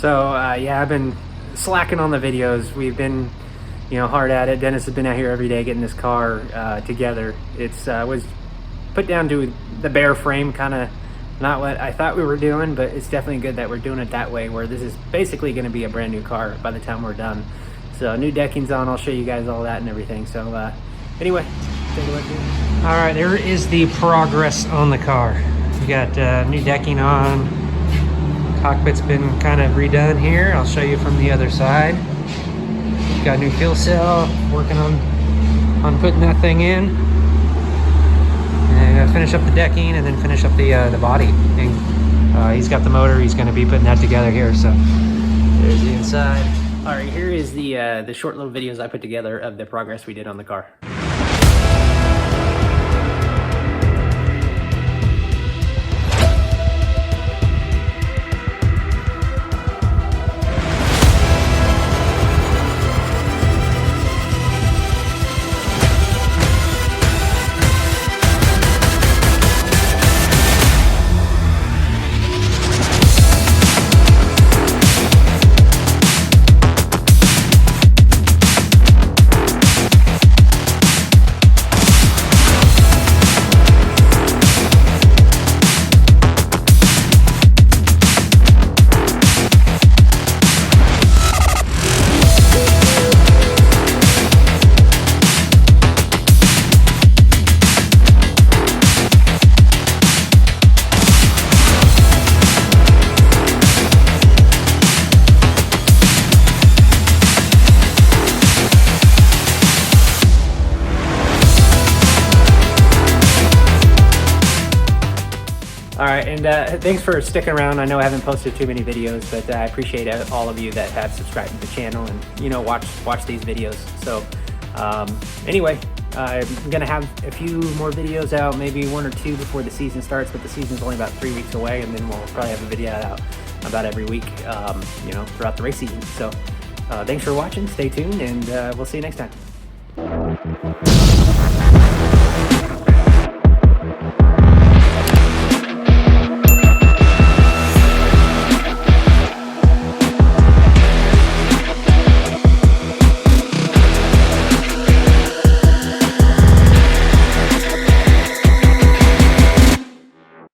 So yeah, I've been slacking on the videos. We've been, hard at it. Dennis has been out here every day getting this car together. It's was put down to the bare frame, kind of not what I thought we were doing, but it's definitely good that we're doing it that way, where this is basically going to be a brand new car by the time we're done. So new decking's on. I'll show you guys all that and everything. So anyway, take a look here. All right, there is the progress on the car. We got new decking on. Cockpit's been kind of redone here. I'll show you from the other side. Got a new fuel cell. Working on putting that thing in. And finish up the decking and then finish up the body. And he's got the motor. He's going to be putting that together here. So there's the inside. All right, here is the short little videos I put together of the progress we did on the car. All right, and thanks for sticking around. I know I haven't posted too many videos, but I appreciate all of you that have subscribed to the channel and watch these videos. So anyway, I'm gonna have a few more videos out, maybe 1 or 2 before the season starts, but the season's only about 3 weeks away, and then we'll probably have a video out about every week, throughout the race season. So thanks for watching, stay tuned, and we'll see you next time.